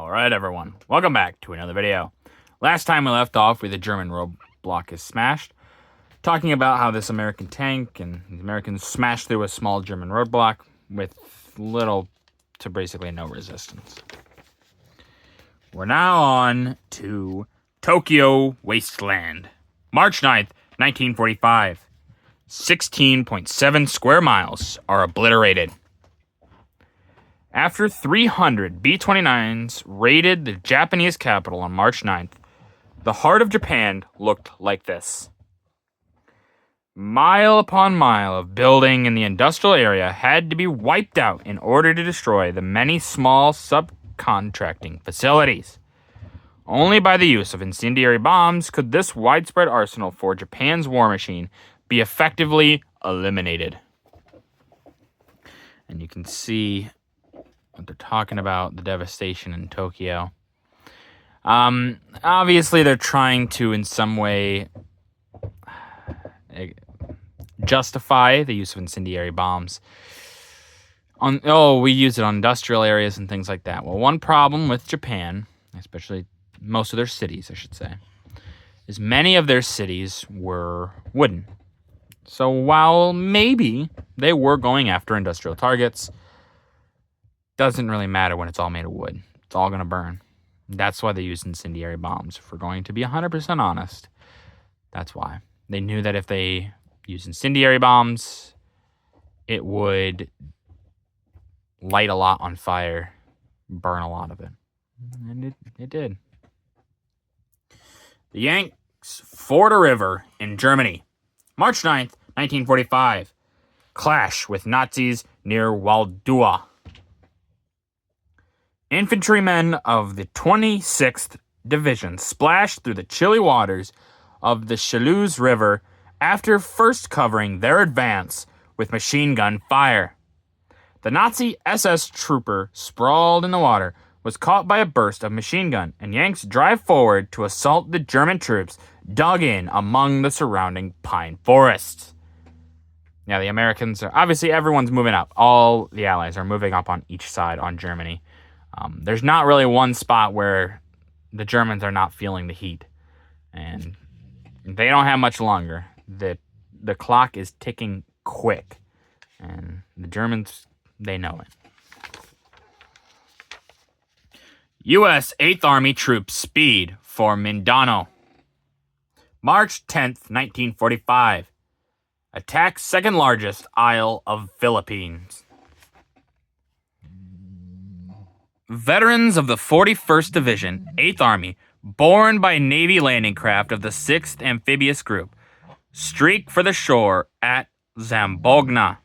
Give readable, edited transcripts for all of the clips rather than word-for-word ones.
Alright everyone, welcome back to another video. Last time we left off with the German roadblock is smashed, talking about how this American tank and the Americans smashed through a small German roadblock with little to basically no resistance. We're now on to Tokyo Wasteland. March 9th, 1945. 16.7 square miles are obliterated. After 300 B-29s raided the Japanese capital on March 9th, the heart of Japan looked like this. Mile upon mile of building in the industrial area had to be wiped out in order to destroy the many small subcontracting facilities. Only by the use of incendiary bombs could this widespread arsenal for Japan's war machine be effectively eliminated. And you can see what they're talking about, the devastation in Tokyo. Obviously, they're trying to, in some way, justify the use of incendiary bombs. We use it on industrial areas and things like that. Well, one problem with Japan, especially most of their cities, I should say, is many of their cities were wooden. So while maybe they were going after industrial targets, doesn't really matter when it's all made of wood. It's all going to burn. That's why they use incendiary bombs. If we're going to be 100% honest, that's why. They knew that if they used incendiary bombs, it would light a lot on fire, burn a lot of it. And it did. The Yanks ford a river in Germany. March 9th, 1945. Clash with Nazis near Waldau. Infantrymen of the 26th Division splashed through the chilly waters of the Schlüsse River after first covering their advance with machine gun fire. The Nazi SS trooper sprawled in the water, was caught by a burst of machine gun, and Yanks drive forward to assault the German troops dug in among the surrounding pine forests. Now, the Americans are, obviously everyone's moving up. All the Allies are moving up on each side on Germany. There's not really one spot where the Germans are not feeling the heat, and they don't have much longer. The clock is ticking quick, and the Germans, they know it. U.S. 8th Army troops speed for Mindanao. March 10th, 1945. Attack second largest Isle of Philippines. Veterans of the 41st Division, 8th Army, borne by Navy landing craft of the 6th Amphibious Group, streak for the shore at Zambogna,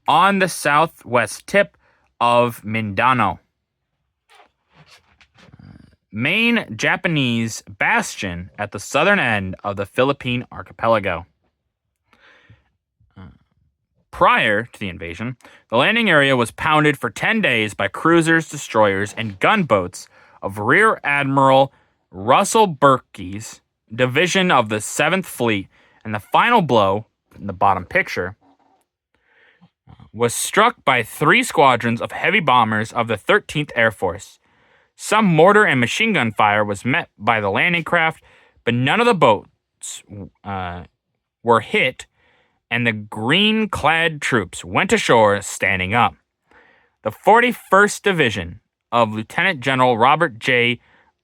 on the southwest tip of Mindanao. Main Japanese bastion at the southern end of the Philippine archipelago. Prior to the invasion, the landing area was pounded for 10 days by cruisers, destroyers, and gunboats of Rear Admiral Russell Berkey's division of the 7th Fleet, and the final blow, in the bottom picture, was struck by 3 squadrons of heavy bombers of the 13th Air Force. Some mortar and machine gun fire was met by the landing craft, but none of the boats were hit, and the green-clad troops went ashore standing up. The 41st Division of Lieutenant General Robert J.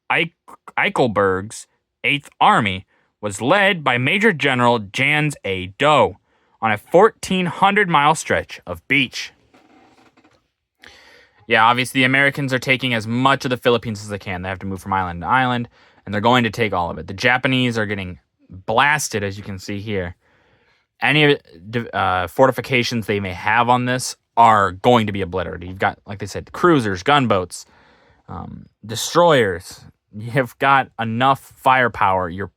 Eichelberg's 8th Army was led by Major General Jans A. Doe on a 1,400-mile stretch of beach. Yeah, obviously the Americans are taking as much of the Philippines as they can. They have to move from island to island, and they're going to take all of it. The Japanese are getting blasted, as you can see here. Any fortifications they may have on this are going to be obliterated. You've got, like they said, cruisers, gunboats, destroyers. You've got enough firepower. You're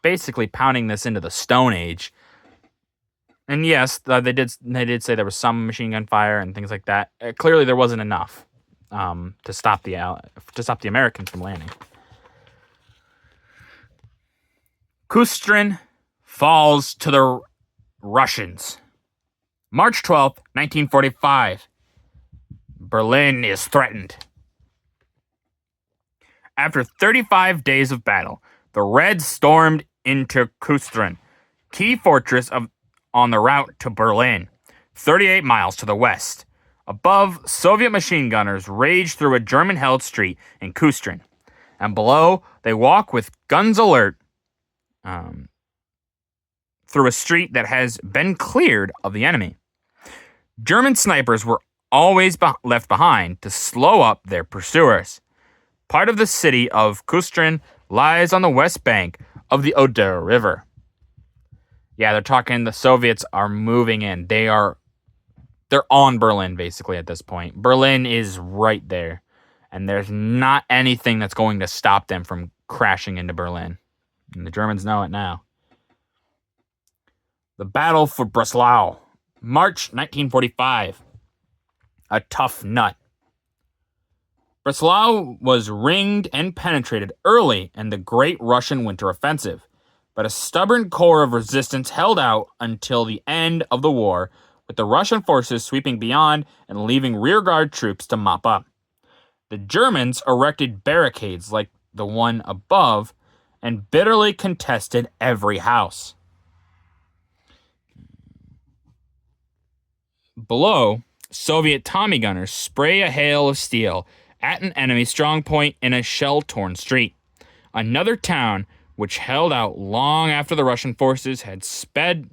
basically pounding this into the Stone Age. And yes, they did say there was some machine gun fire and things like that. Clearly, there wasn't enough to stop the Americans from landing. Kustrin falls to the Russians. March 12th, 1945. Berlin is threatened. After 35 days of battle, the Reds stormed into Kustrin, key fortress on the route to Berlin, 38 miles to the west. Above, Soviet machine gunners raged through a German-held street in Kustrin, and below, they walk with guns alert through a street that has been cleared of the enemy. German snipers were always left behind to slow up their pursuers. Part of the city of Kustrin lies on the west bank of the Oder River. Yeah, they're talking the Soviets are moving in. They're on Berlin, basically, at this point. Berlin is right there. And there's not anything that's going to stop them from crashing into Berlin. And the Germans know it now. The Battle for Breslau, March 1945. A tough nut. Breslau was ringed and penetrated early in the Great Russian Winter Offensive, but a stubborn core of resistance held out until the end of the war, with the Russian forces sweeping beyond and leaving rearguard troops to mop up. The Germans erected barricades like the one above and bitterly contested every house. Below, Soviet Tommy gunners spray a hail of steel at an enemy strongpoint in a shell-torn street. Another town which held out long after the Russian forces had sped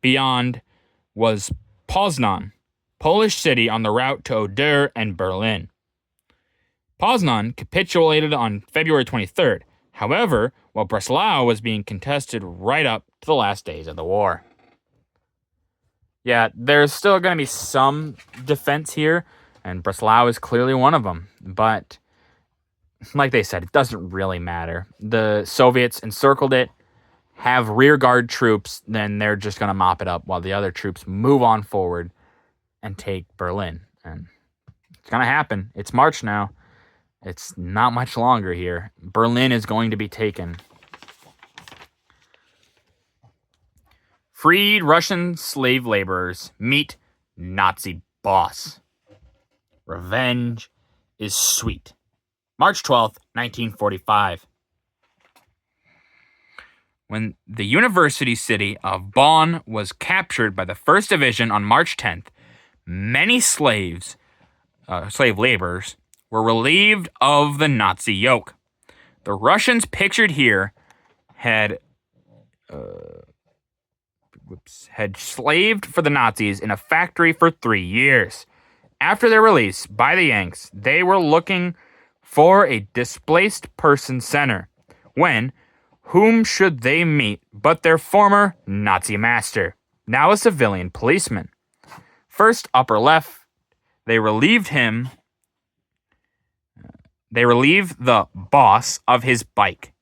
beyond was Poznan, Polish city on the route to Oder and Berlin. Poznan capitulated on February 23rd. However, while Breslau was being contested right up to the last days of the war. Yeah, there's still going to be some defense here, and Breslau is clearly one of them. But, like they said, it doesn't really matter. The Soviets encircled it, have rearguard troops, then they're just going to mop it up while the other troops move on forward and take Berlin. And it's going to happen. It's March now. It's not much longer here. Berlin is going to be taken. Freed Russian slave laborers meet Nazi boss. Revenge is sweet. March 12th, 1945. When the university city of Bonn was captured by the 1st Division on March 10th, many slave laborers were relieved of the Nazi yoke. The Russians pictured here had slaved for the Nazis in a factory for 3 years. After their release by the Yanks, they were looking for a displaced person center. When, whom should they meet but their former Nazi master, now a civilian policeman? First, upper left, they relieved the boss of his bike.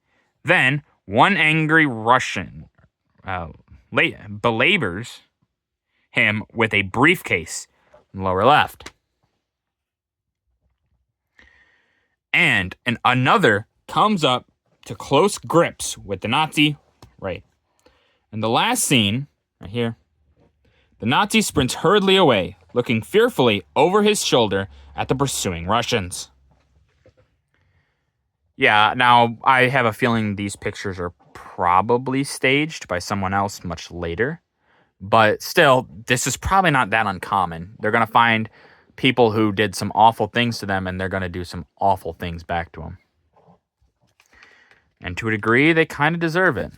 Then, one angry Russian belabors him with a briefcase, lower left. And another comes up to close grips with the Nazi, right. And the last scene, right here, the Nazi sprints hurriedly away, looking fearfully over his shoulder at the pursuing Russians. Yeah, now I have a feeling these pictures are probably staged by someone else much later. But still, this is probably not that uncommon. They're going to find people who did some awful things to them, and they're going to do some awful things back to them. And to a degree, they kind of deserve it.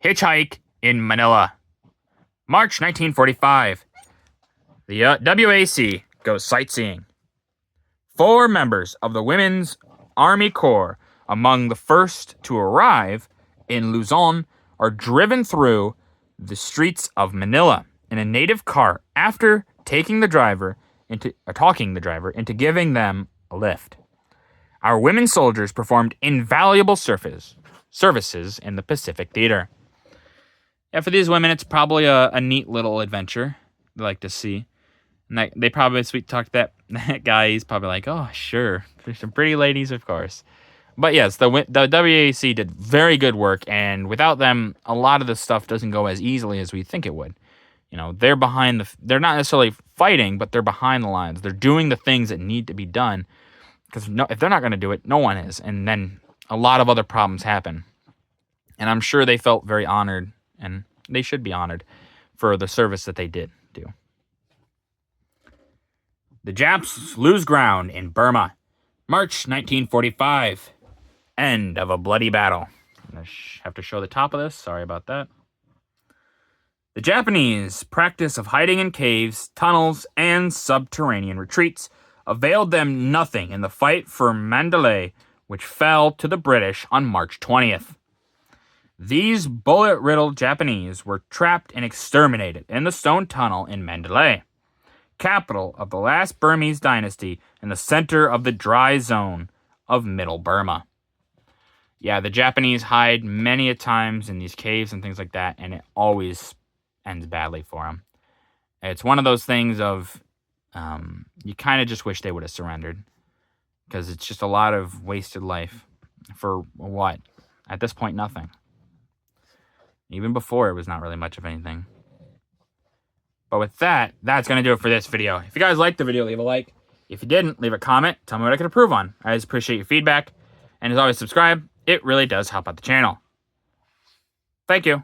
Hitchhike in Manila. March 1945. The WAC goes sightseeing. 4 members of the Women's Army Corps, among the first to arrive in Luzon, are driven through the streets of Manila in a native car after talking the driver into giving them a lift. Our women soldiers performed invaluable services in the Pacific Theater. Yeah, for these women, it's probably a neat little adventure they like to see. And they probably sweet talk that guy. He's probably like, oh, sure. There's some pretty ladies, of course. But yes, the WAC did very good work, and without them, a lot of the stuff doesn't go as easily as we think it would. You know, they're not necessarily fighting, but they're behind the lines. They're doing the things that need to be done, because if they're not going to do it, no one is. And then a lot of other problems happen. And I'm sure they felt very honored, and they should be honored for the service that they did do. The Japs lose ground in Burma. March 1945. End of a bloody battle. I'm going to have to show the top of this. Sorry about that. The Japanese practice of hiding in caves, tunnels, and subterranean retreats availed them nothing in the fight for Mandalay, which fell to the British on March 20th. These bullet-riddled Japanese were trapped and exterminated in the stone tunnel in Mandalay, capital of the last Burmese dynasty in the center of the dry zone of Middle Burma. Yeah, the Japanese hide many a times in these caves and things like that, and it always ends badly for them. It's one of those things of you kind of just wish they would have surrendered, because it's just a lot of wasted life for what? At this point, nothing. Even before, it was not really much of anything. But with that, that's going to do it for this video. If you guys liked the video, leave a like. If you didn't, leave a comment. Tell me what I could improve on. I just appreciate your feedback. And as always, subscribe. It really does help out the channel. Thank you.